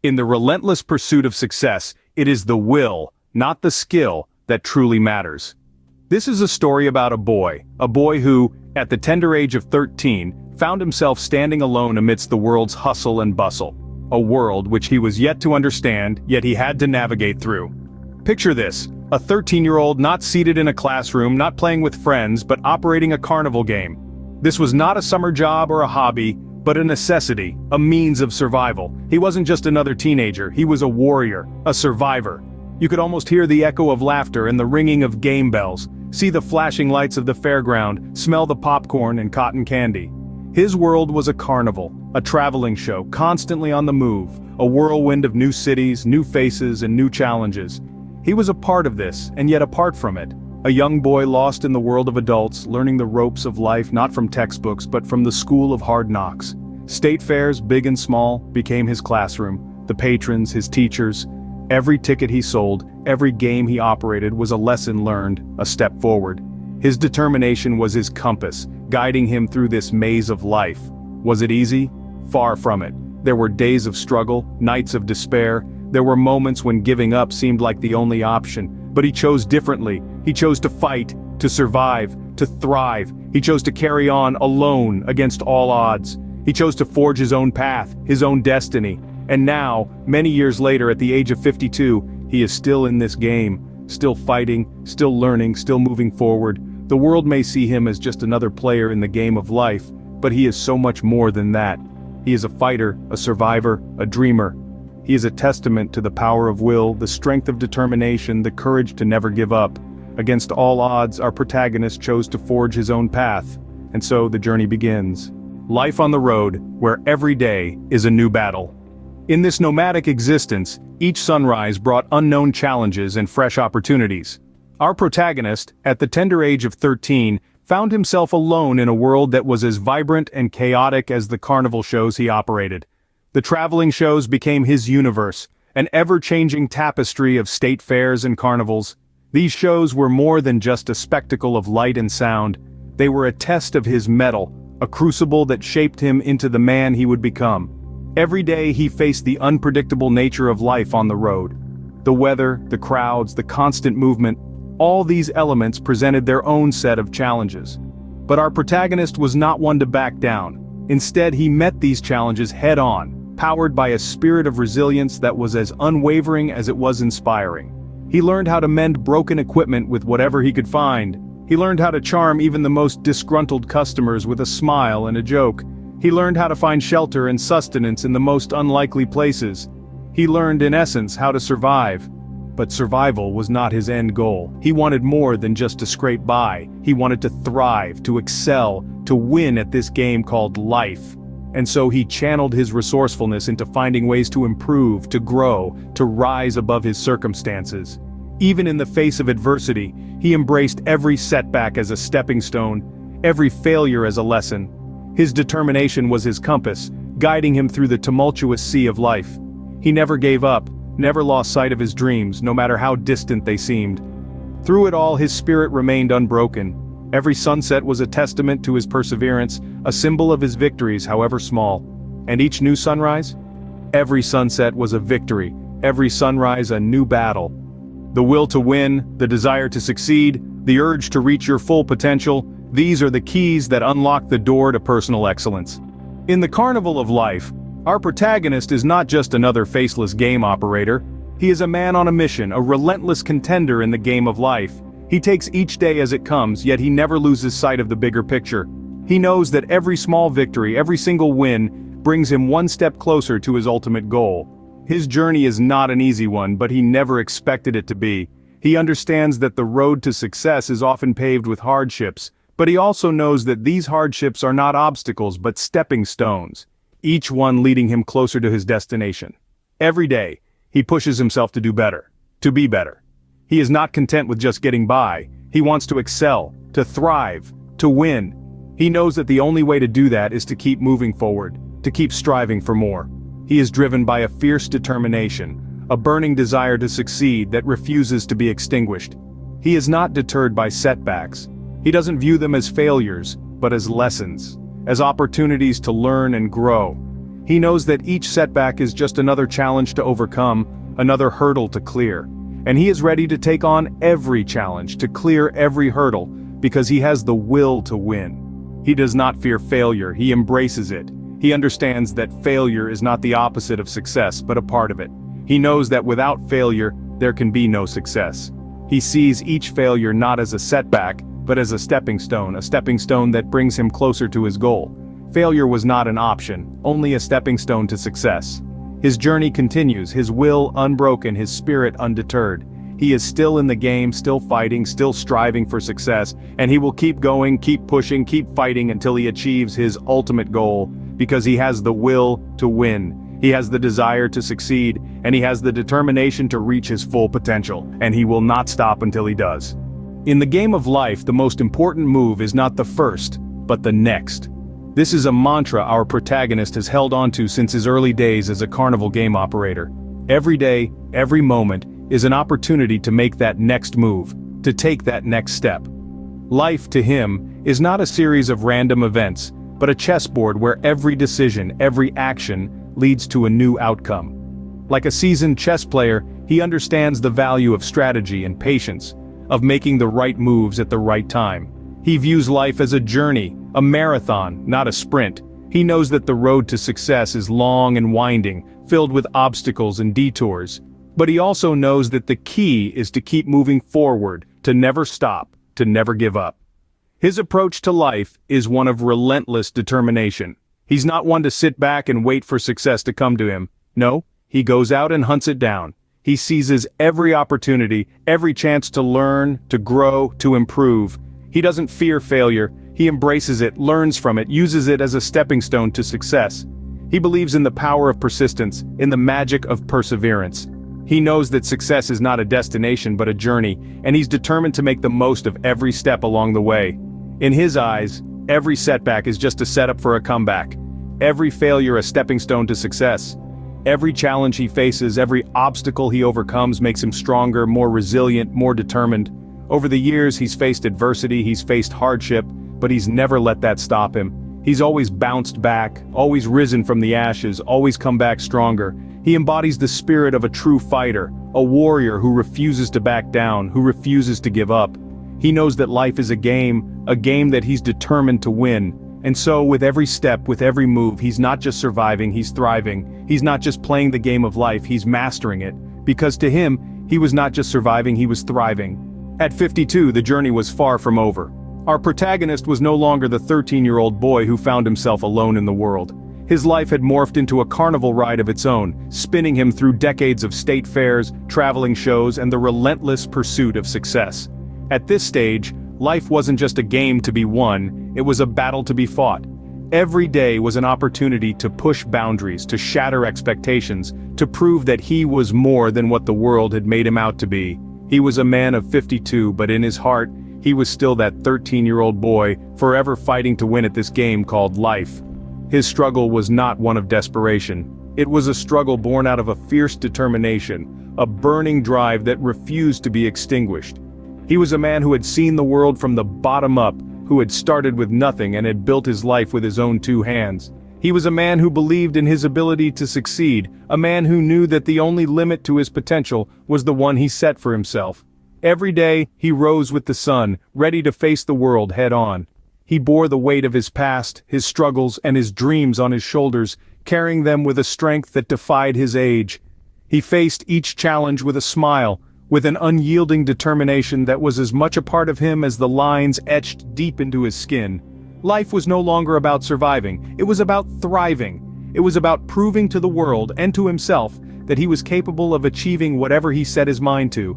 In the relentless pursuit of success, it is the will, not the skill, that truly matters. This is a story about a boy who, at the tender age of 13, found himself standing alone amidst the world's hustle and bustle. A world which he was yet to understand, yet he had to navigate through. Picture this, a 13-year-old not seated in a classroom, not playing with friends, but operating a carnival game. This was not a summer job or a hobby, but a necessity, a means of survival. He wasn't just another teenager, he was a warrior, a survivor. You could almost hear the echo of laughter and the ringing of game bells, see the flashing lights of the fairground, smell the popcorn and cotton candy. His world was a carnival, a traveling show, constantly on the move, a whirlwind of new cities, new faces, and new challenges. He was a part of this, and yet apart from it. A young boy lost in the world of adults, learning the ropes of life not from textbooks but from the school of hard knocks. State fairs, big and small, became his classroom, the patrons, his teachers. Every ticket he sold, every game he operated was a lesson learned, a step forward. His determination was his compass, guiding him through this maze of life. Was it easy? Far from it. There were days of struggle, nights of despair. There were moments when giving up seemed like the only option. But he chose differently. He chose to fight, to survive, to thrive. He chose to carry on alone against all odds. He chose to forge his own path, his own destiny. And now, many years later at the age of 52, he is still in this game, still fighting, still learning, still moving forward. The world may see him as just another player in the game of life, but he is so much more than that. He is a fighter, a survivor, a dreamer. He is a testament to the power of will, the strength of determination, the courage to never give up. Against all odds, our protagonist chose to forge his own path, and so the journey begins. Life on the road, where every day is a new battle. In this nomadic existence, each sunrise brought unknown challenges and fresh opportunities. Our protagonist, at the tender age of 13, found himself alone in a world that was as vibrant and chaotic as the carnival shows he operated. The traveling shows became his universe, an ever-changing tapestry of state fairs and carnivals. These shows were more than just a spectacle of light and sound. They were a test of his mettle, a crucible that shaped him into the man he would become. Every day he faced the unpredictable nature of life on the road. The weather, the crowds, the constant movement, all these elements presented their own set of challenges. But our protagonist was not one to back down. Instead, he met these challenges head-on, powered by a spirit of resilience that was as unwavering as it was inspiring. He learned how to mend broken equipment with whatever he could find. He learned how to charm even the most disgruntled customers with a smile and a joke. He learned how to find shelter and sustenance in the most unlikely places. He learned, in essence, how to survive. But survival was not his end goal. He wanted more than just to scrape by. He wanted to thrive, to excel, to win at this game called life. And so he channeled his resourcefulness into finding ways to improve, to grow, to rise above his circumstances. Even in the face of adversity, he embraced every setback as a stepping stone, every failure as a lesson. His determination was his compass, guiding him through the tumultuous sea of life. He never gave up, never lost sight of his dreams, no matter how distant they seemed. Through it all, his spirit remained unbroken. Every sunset was a testament to his perseverance, a symbol of his victories, however small. And each new sunrise? Every sunset was a victory, every sunrise a new battle. The will to win, the desire to succeed, the urge to reach your full potential, these are the keys that unlock the door to personal excellence. In the carnival of life, our protagonist is not just another faceless game operator. He is a man on a mission, a relentless contender in the game of life. He takes each day as it comes, yet he never loses sight of the bigger picture. He knows that every small victory, every single win, brings him one step closer to his ultimate goal. His journey is not an easy one, but he never expected it to be. He understands that the road to success is often paved with hardships, but he also knows that these hardships are not obstacles but stepping stones, each one leading him closer to his destination. Every day, he pushes himself to do better, to be better. He is not content with just getting by. He wants to excel, to thrive, to win. He knows that the only way to do that is to keep moving forward, to keep striving for more. He is driven by a fierce determination, a burning desire to succeed that refuses to be extinguished. He is not deterred by setbacks. He doesn't view them as failures, but as lessons, as opportunities to learn and grow. He knows that each setback is just another challenge to overcome, another hurdle to clear. And he is ready to take on every challenge, to clear every hurdle, because he has the will to win. He does not fear failure, he embraces it. He understands that failure is not the opposite of success, but a part of it. He knows that without failure, there can be no success. He sees each failure not as a setback, but as a stepping stone that brings him closer to his goal. Failure was not an option, only a stepping stone to success. His journey continues, his will unbroken, his spirit undeterred. He is still in the game, still fighting, still striving for success, and he will keep going, keep pushing, keep fighting until he achieves his ultimate goal, because he has the will to win. He has the desire to succeed, and he has the determination to reach his full potential, and he will not stop until he does. In the game of life, the most important move is not the first, but the next. This is a mantra our protagonist has held onto since his early days as a carnival game operator. Every day, every moment, is an opportunity to make that next move, to take that next step. Life, to him, is not a series of random events, but a chessboard where every decision, every action, leads to a new outcome. Like a seasoned chess player, he understands the value of strategy and patience, of making the right moves at the right time. He views life as a journey, a marathon, not a sprint. He knows that the road to success is long and winding, filled with obstacles and detours. But he also knows that the key is to keep moving forward, to never stop, to never give up. His approach to life is one of relentless determination. He's not one to sit back and wait for success to come to him. No, he goes out and hunts it down. He seizes every opportunity, every chance to learn, to grow, to improve. He doesn't fear failure. He embraces it, learns from it, uses it as a stepping stone to success. He believes in the power of persistence, in the magic of perseverance. He knows that success is not a destination but a journey, and he's determined to make the most of every step along the way. In his eyes, every setback is just a setup for a comeback. Every failure a stepping stone to success. Every challenge he faces, every obstacle he overcomes makes him stronger, more resilient, more determined. Over the years he's faced adversity, he's faced hardship, but he's never let that stop him. He's always bounced back, always risen from the ashes, always come back stronger. He embodies the spirit of a true fighter, a warrior who refuses to back down, who refuses to give up. He knows that life is a game that he's determined to win. And so, with every step, with every move, he's not just surviving, he's thriving. He's not just playing the game of life, he's mastering it. Because to him, he was not just surviving, he was thriving. At 52, the journey was far from over. Our protagonist was no longer the 13-year-old boy who found himself alone in the world. His life had morphed into a carnival ride of its own, spinning him through decades of state fairs, traveling shows, and the relentless pursuit of success. At this stage, life wasn't just a game to be won, it was a battle to be fought. Every day was an opportunity to push boundaries, to shatter expectations, to prove that he was more than what the world had made him out to be. He was a man of 52, but in his heart, he was still that 13-year-old boy, forever fighting to win at this game called life. His struggle was not one of desperation. It was a struggle born out of a fierce determination, a burning drive that refused to be extinguished. He was a man who had seen the world from the bottom up, who had started with nothing and had built his life with his own two hands. He was a man who believed in his ability to succeed, a man who knew that the only limit to his potential was the one he set for himself. Every day, he rose with the sun, ready to face the world head-on. He bore the weight of his past, his struggles, and his dreams on his shoulders, carrying them with a strength that defied his age. He faced each challenge with a smile, with an unyielding determination that was as much a part of him as the lines etched deep into his skin. Life was no longer about surviving, it was about thriving. It was about proving to the world and to himself that he was capable of achieving whatever he set his mind to.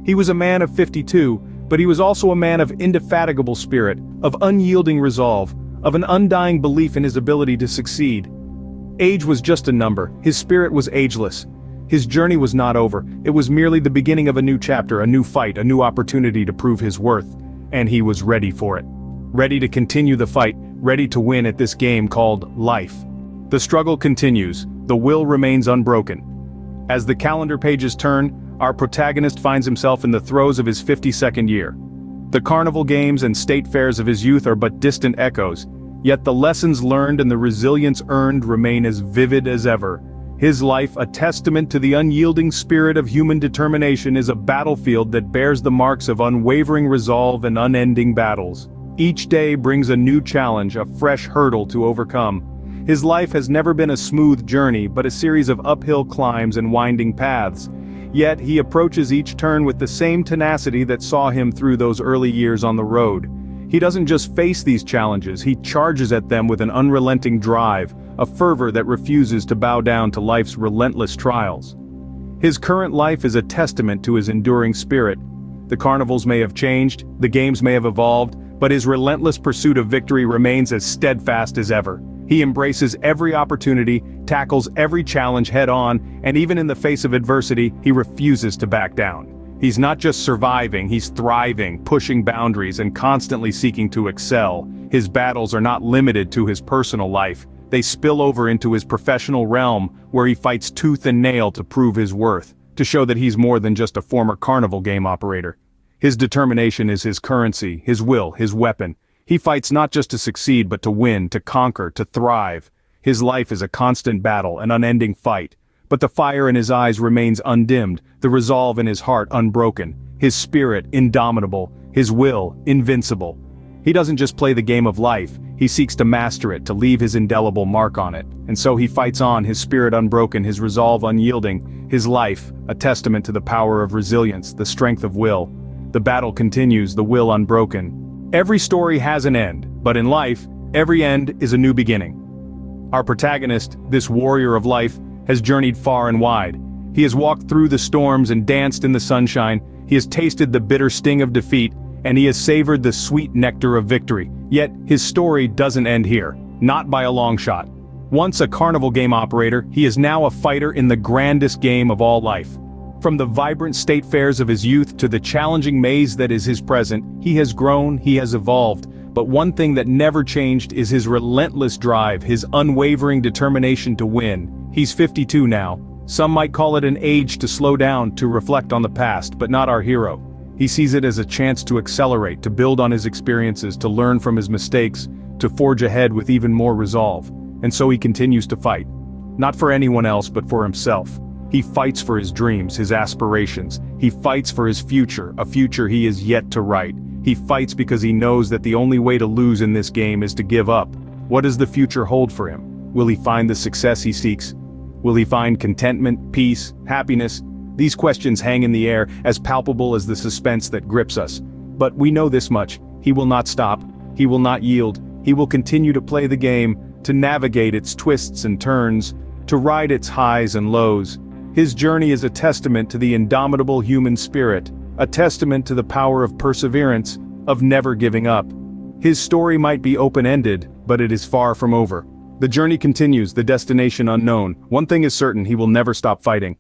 He was a man of 52, but he was also a man of indefatigable spirit, of unyielding resolve, of an undying belief in his ability to succeed. Age was just a number, his spirit was ageless. His journey was not over, it was merely the beginning of a new chapter, a new fight, a new opportunity to prove his worth. And he was ready for it. Ready to continue the fight, ready to win at this game called life. The struggle continues, the will remains unbroken. As the calendar pages turn, our protagonist finds himself in the throes of his 52nd year. The carnival games and state fairs of his youth are but distant echoes. Yet the lessons learned and the resilience earned remain as vivid as ever. His life, a testament to the unyielding spirit of human determination, is a battlefield that bears the marks of unwavering resolve and unending battles. Each day brings a new challenge, a fresh hurdle to overcome. His life has never been a smooth journey, but a series of uphill climbs and winding paths. Yet he approaches each turn with the same tenacity that saw him through those early years on the road. He doesn't just face these challenges, he charges at them with an unrelenting drive, a fervor that refuses to bow down to life's relentless trials. His current life is a testament to his enduring spirit. The carnivals may have changed, the games may have evolved, but his relentless pursuit of victory remains as steadfast as ever. He embraces every opportunity, tackles every challenge head-on, and even in the face of adversity, he refuses to back down. He's not just surviving, he's thriving, pushing boundaries, and constantly seeking to excel. His battles are not limited to his personal life. They spill over into his professional realm, where he fights tooth and nail to prove his worth, to show that he's more than just a former carnival game operator. His determination is his currency, his will, his weapon. He fights not just to succeed but to win, to conquer, to thrive. His life is a constant battle, an unending fight. But the fire in his eyes remains undimmed, the resolve in his heart unbroken, his spirit indomitable, his will invincible. He doesn't just play the game of life, he seeks to master it, to leave his indelible mark on it. And so he fights on, his spirit unbroken, his resolve unyielding, his life a testament to the power of resilience, the strength of will. The battle continues, the will unbroken. Every story has an end, but in life, every end is a new beginning. Our protagonist, this warrior of life, has journeyed far and wide. He has walked through the storms and danced in the sunshine. He has tasted the bitter sting of defeat, and he has savored the sweet nectar of victory. Yet, his story doesn't end here, not by a long shot. Once a carnival game operator, he is now a fighter in the grandest game of all life. From the vibrant state fairs of his youth to the challenging maze that is his present, he has grown, he has evolved. But one thing that never changed is his relentless drive, his unwavering determination to win. He's 52 now. Some might call it an age to slow down, to reflect on the past, but not our hero. He sees it as a chance to accelerate, to build on his experiences, to learn from his mistakes, to forge ahead with even more resolve. And so he continues to fight. Not for anyone else, but for himself. He fights for his dreams, his aspirations. He fights for his future, a future he is yet to write. He fights because he knows that the only way to lose in this game is to give up. What does the future hold for him? Will he find the success he seeks? Will he find contentment, peace, happiness? These questions hang in the air, as palpable as the suspense that grips us. But we know this much: he will not stop, he will not yield, he will continue to play the game, to navigate its twists and turns, to ride its highs and lows. His journey is a testament to the indomitable human spirit, a testament to the power of perseverance, of never giving up. His story might be open-ended, but it is far from over. The journey continues, the destination unknown. One thing is certain: he will never stop fighting.